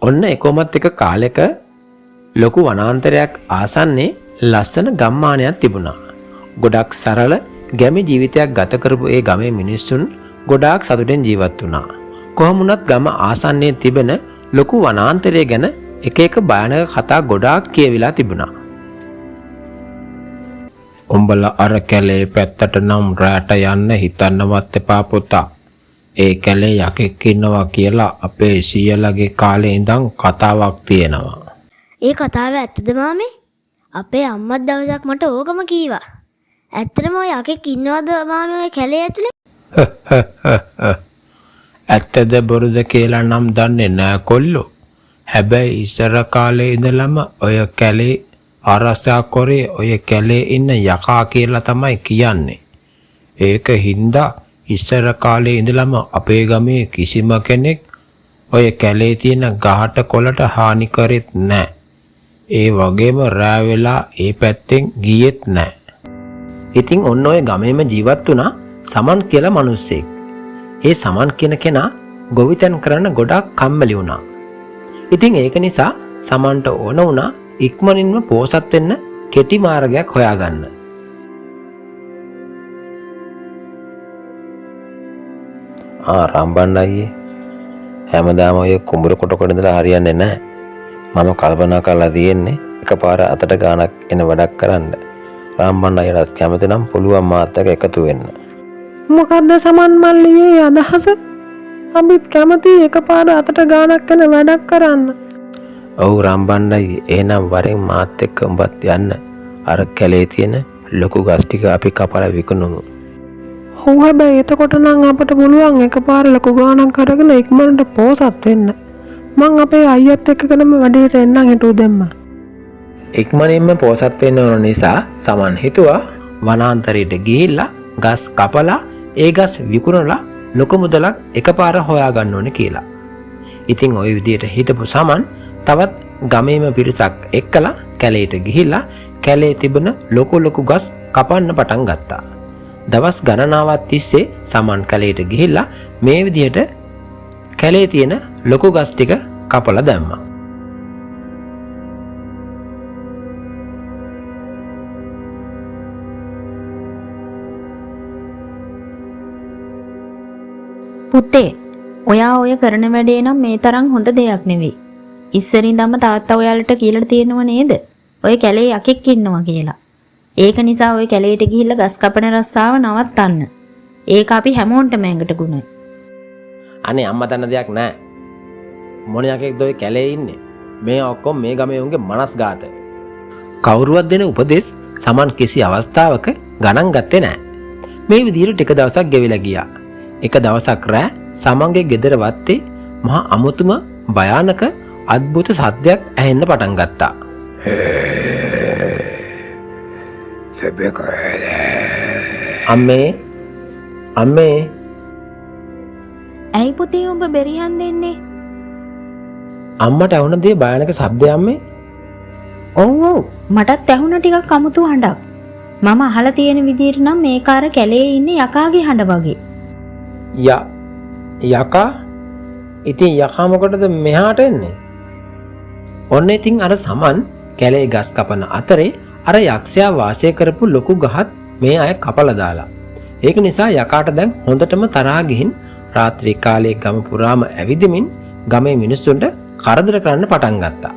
ඔන්න එකොමත් එක කාලෙක ලොකු වනාන්තරයක් ආසන්නේ ලස්සන ගම්මානයක් තිබුණා. ගොඩක් සරල ගැමි ජීවිතයක් ගත කරපු ඒ ගමේ මිනිස්සුන් ගොඩාක් සතුටෙන් ජීවත් වුණා. කොහොම වුණත් ගම ආසන්නයේ තිබෙන ලොකු වනාන්තරය ගැන එක එක භයානක කතා ගොඩාක් කියවිලා තිබුණා. උඹලා අර කැලේ පැත්තට නම් රැට යන්න හිතන්නවත් එපා පුතා. ඒ කැලේ යකෙක් ඉන්නවා කියලා අපේ සීයලගේ කාලේ ඉඳන් කතාවක් තියෙනවා. ඒ කතාව ඇත්තද මාමේ? අපේ අම්මත් දවසක් මට ඕකම කීවා. ඇත්තටම ඔය යකෙක් ඉන්නවද මාමේ ඔය කැලේ ඇතුලේ? ඇත්තද බොරුද කියලා නම් දන්නේ නෑ කොල්ලෝ. හැබැයි ඉස්සර කාලේ ඉඳලම ඔය කැලේ ආරක්ෂා කරේ ඔය කැලේ ඉන්න යකා කියලා තමයි කියන්නේ. ඒක හින්දා ඉස්සර කාලේ ඉඳලම අපේ ගමේ කිසිම කෙනෙක් ඔය කැලේ තියෙන ගහට කොළට හානි කරෙත් නෑ. ඒ වගේම රෑ වෙලා ඒ පැත්තෙන් ගියෙත් නෑ. ඉතින් ඔන්න ඔය ගමේම ජීවත් වුණා සමන් කියලා මිනිස්සෙක්. ඒ සමන් කියන කෙනා ගොවිතැන් කරන්න ගොඩාක් කම්මැලි වුණා. ඉතින් ඒක නිසා සමන්ට ඕන වුණා ඉක්මනින්ම පෝසත් වෙන්න කෙටි මාර්ගයක් හොයාගන්න. රම්බන් අයියේ හැමදාම ඔය කුඹුර කොට කොට ඉඳලා හරියන්නේ නැහැ. මම කල්පනා කරලා තියෙන්නේ එකපාර අතට ගානක් එන වැඩක් කරන්න. රම්බන් අයියටත් කැමති නම් පුළුවන් මාත් එක්ක එකතු වෙන්න. මොකද්ද සමන් මල්ලියේ අදහස? අපිත් කැමති එකපාර අතට ගානක් එන වැඩක් කරන්න. ඔව් රම්බන් අයියේ එහෙනම් වරෙන් මාත් එක්ක උඹත් යන්න. අර කැලේ තියෙන ලොකු ගස් ටික අපි කපලා විකුණමු. ඔව් හැබැයි එතකොට නම් අපිට පුළුවන් එකපාර ලොකු ගානක් අරගෙන ඉක්මනට පෝසත් වෙන්න. මං අපේ අයියත් එක්කගෙනම වැඩේට එන්නම් හිටු දෙන්න. ඉක්මනින්ම පෝසත් වෙන්න ඕන නිසා සමන් හිතුවා වනාන්තරයට ගිහිල්ලා ගස් කපලා ඒ ගස් විකුණලා ලොකු මුදලක් එකපාර හොයාගන්න ඕනේ කියලා. ඉතින් ওই විදිහට හිතපු සමන් තවත් ගමේම පිරිසක් එක්කලා කැලේට ගිහිල්ලා කැලේ තිබෙන ලොකු ගස් කපන්න පටන් ගත්තා. දවස් ගණනාවක් තිස්සේ සමන් කැලේට ගිහිල්ලා මේ විදිහට කැලේ තියෙන ලොකු ගස් ටික කපලා දැම්මා. පුතේ, ඔයා ඔය කරන වැඩේ නම් මේ තරම් හොඳ දෙයක් නෙවෙයි. ඉස්සරින්දම තාත්තා ඔයාලට කියලා තියෙනව නේද? ඔය කැලේ යකෙක් ඉන්නවා කියලා. ඒක නිසා ඔය කැලේට ගිහිල්ලා ගස් කපන රස්සාව නවත්තන්න. ඒක අපි හැමෝන්ටම ඇඟට ගුණයි. අනේ අම්මා දන්න දෙයක් නෑ. මොන යකෙක්ද ඔය කැලේ ඉන්නේ? මේ ඔක්කොම මේ ගමේ උන්ගේ මනස්ගාත. කවුරුවත් දෙන උපදෙස් සමන් කිසි අවස්ථාවක ගණන් ගත්තේ නෑ. මේ විදිහට ටික දවසක් ගෙවිලා ගියා. එක දවසක් රෑ සමන්ගේ ගෙදර වත්තේ මහා අමුතුම භයානක අద్భుත සද්දයක් ඇහෙන්න පටන් ගත්තා. අම්මේ ඇයි පුතේ උඹ බෙරිහන් දෙන්නේ? අම්මට ඇහුණ දේ භයානක ශබ්දය අම්මේ. ඔව් මටත් ඇහුණ ටිකක් අමුතු හඬක්. මම අහලා තියෙන විදිහට නම් මේ කාර කැලේ ඉන්නේ යකාගේ හඬ වගේ. යකා? ඉතින් යකා මොකටද මෙහාට එන්නේ? ඔන්න ඉතින් අර සමන් කැලේ ගස් කපන අතරේ අර යක්ෂයා වාසය කරපු ලොකු ගහත් මේ අය කපලා දාලා. ඒක නිසා යකාට දැන් හොඳටම තරහා ගිහින් රාත්‍රී කාලයේ ගම පුරාම ඇවිදිමින් ගමේ මිනිස්සුන්ට කරදර කරන්න පටන් ගත්තා.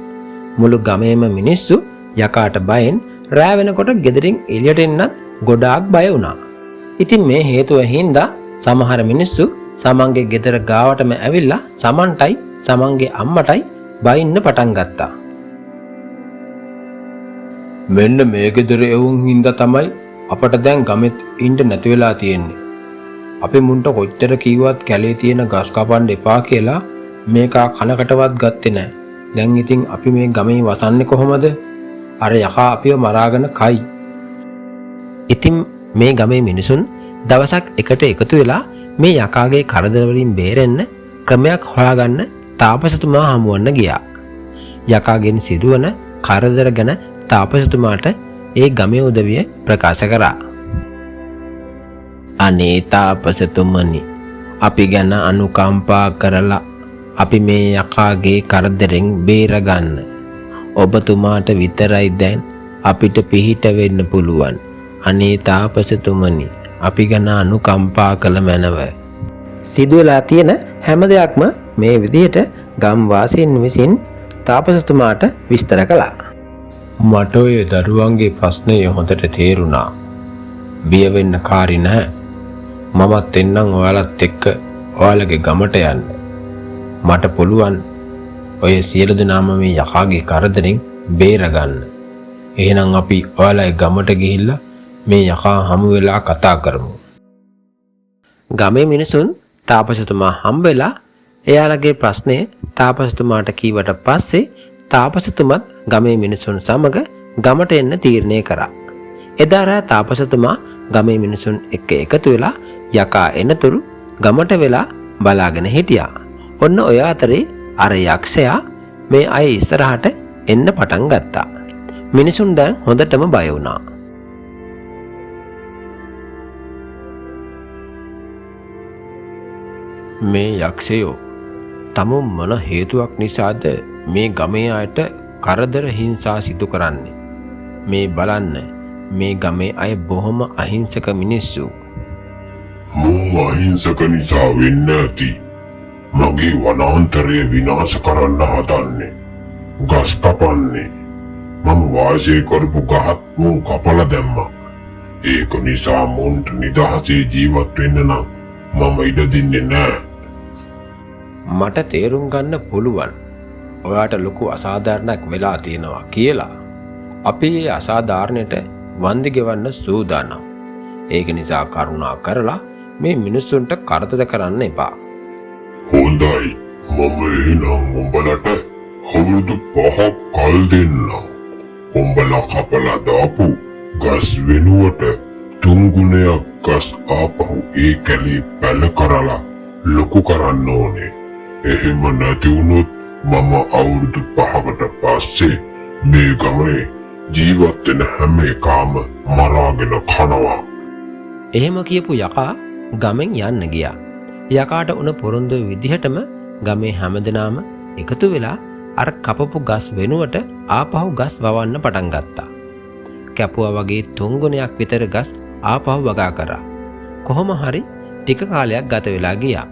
මුළු ගමේම මිනිස්සු යකාට බයෙන් රෑ වෙනකොට ගෙදරින් එළියට එන්නත් ගොඩාක් බය වුණා. ඉතින් මේ හේතුව හින්දා සමහර මිනිස්සු සමන්ගේ ගෙදර ගාවටම ඇවිල්ලා සමන්ටයි සමන්ගේ අම්මටයි බයින්න පටන් ගත්තා. මෙන්න මේ ගෙදර එවුන් හින්දා තමයි අපට දැන් ගමෙත් ඉන්න නැති වෙලා තියෙන්නේ. අපි මුන්ට කොච්චර කිව්වත් කැලේ තියෙන ගස් කපන්න එපා කියලා මේකා කනකටවත් ගත්තේ නැහැ. දැන් ඉතින් අපි මේ ගමේ වසන්නේ කොහොමද? අර යකා අපිව මරාගෙන කයි. ඉතින් මේ ගමේ මිනිසුන් දවසක් එකට එකතු වෙලා මේ යකාගේ කරදර වලින් බේරෙන්න ක්‍රමයක් හොයාගන්න තාපසතුමා හමුවන්න ගියා. යකාගෙන් සිදුවන කරදර ගැන තාපසතුමාට ඒ ගමේ උදවිය ප්‍රකාශ කරා. අනේ තාපසතුමනි, අපි ගැන අනුකම්පා කරලා අපි මේ යකාගේ කරදරෙන් බේරගන්න. ඔබතුමාට විතරයි දැන් අපිට පිහිට වෙන්න පුළුවන්. අනේ තාපසතුමනි, අපි ගැන අනුකම්පා කළ මැනව. සිදුවලා තියෙන හැම දෙයක්ම මේ විදිහට ගම් වාසීන් විසින් තාපසතුමාට විස්තර කළා. මට ඔය දරුවන්ගේ ප්‍රශ්නය හොඳට තේරුණා. බිය වෙන්න කාරි නැහැ. මමත් එන්නම් ඔයාලත් එක්ක ඔයාලගේ ගමට යන්න. මට පුළුවන් ඔය සියලු දෙනාම මේ යකාගේ කරදරෙන් බේරගන්න. එහෙනම් අපි ඔයාලගේ ගමට ගිහිල්ලා මේ යකා හමු වෙලා කතා කරමු. ගමේ මිනිසුන් තාපසතුමා හම්බ වෙලා එයාලගේ ප්‍රශ්නේ තාපසතුමාට කීවට පස්සේ තාපසතුමත් ගමේ මිනිසුන් සමග ගමට එන්න තීරණය කරා. එදා රෑ තාපසතුමා ගමේ මිනිසුන් එක්ක එකතු වෙලා යකා එනතුරු ගමට වෙලා බලාගෙන හිටියා. ඔන්න ඔය අතරේ අර යක්ෂයා මේ අය ඉස්සරහට එන්න පටන් ගත්තා. මිනිසුන් දැන් හොඳටම බය වුණා. මේ යක්ෂයෝ තම මොන හේතුවක් නිසාද මේ ගමේ අයට කරදර හිංසා සිදු කරන්නේ? මේ බලන්න, මේ ගමේ අය බොහොම අහිංසක මිනිස්සු. මම අහිංසක නිසා වෙන්න ඇති. මගේ වනාන්තරය විනාශ කරන්න හදන්නේ. ගස් කපන්නේ. මම වාසය කරපු ගහත් මෝ කපලා දැම්මා. ඒක නිසා මුන්ට නිදහසේ ජීවත් වෙන්න නම් මම ඉඩ දෙන්නේ නෑ. මට තේරුම් ගන්න පුළුවන් ඔයාට ලොකු අසාධාරණයක් වෙලා තියෙනවා කියලා. අපි මේ අසාධාරණයට වන්දි ගෙවන්න සූදානම්. ඒක නිසා කරුණා කරලා මේ මිනිස්සුන්ට කරදර කරන්න එපා. හොඳයි, මම එහෙනම් උඹලට අවුරුදු 5ක් කල් දෙන්නම්. උඹලා කපලා දාපු ගස් වෙනුවට 3 ගුණයක් ගස් ආපහු ඒ කැලේ පැල කරලා ලොකු කරන්න ඕනේ. එහෙම නැති වුණොත් මම අවුරුදු 5කට පස්සේ මේ ගමේ ජීවත් වෙන හැම එකම මරාගෙන කනවා. එහෙම කියපු යකා ගමෙන් යන්න ගියා. යකාට උන පොරොන්දු විදිහටම ගමේ හැමදෙනාම එකතු වෙලා අර කපපු ගස් වෙනුවට ආපහු ගස් වවන්න පටන් ගත්තා. කැපුවා වගේ 3 ගුණයක් විතර ගස් ආපහු වගා කරා. කොහොම හරි ටික කාලයක් ගත වෙලා ගියා.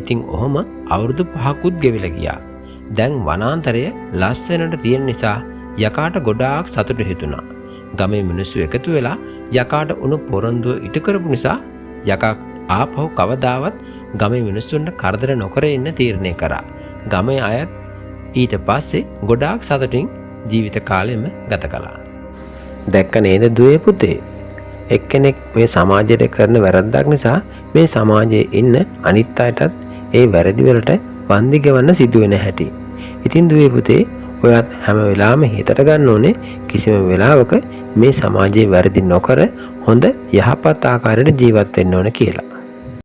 ඉතින් ඔහොම අවුරුදු 5කුත් ගෙවිලා ගියා. දැන් වනාන්තරය ලස්සනට තියෙන නිසා යකාට ගොඩාක් සතුටු හිතුණා. ගමේ මිනිස්සු එකතු වෙලා යකාට උණු පොරොන්දුව ඉටු කරපු නිසා යකා ආපහු කවදාවත් ගමේ මිනිස්සුන්ට කරදර නොකර ඉන්න තීරණය කරා. ගමේ අයත් ඊට පස්සේ ගොඩාක් සතුටින් ජීවිත කාලෙම ගත කළා. දැක්ක නේද දුවේ පුතේ? එක්කෙනෙක් මේ සමාජයට කරන වැරද්දක් නිසා මේ සමාජයේ ඉන්න අනිත් අයටත් ඒ වැරදි වලට වන්දි ගෙවන්න සිදු වෙන හැටි. ඉතින් දුවේ පුතේ, ඔයත් හැම වෙලාවෙම හිතට ගන්න ඕනේ කිසිම වෙලාවක මේ සමාජයේ වැරදි නොකර හොඳ යහපත් ආකාරයට ජීවත් වෙන්න ඕන කියලා.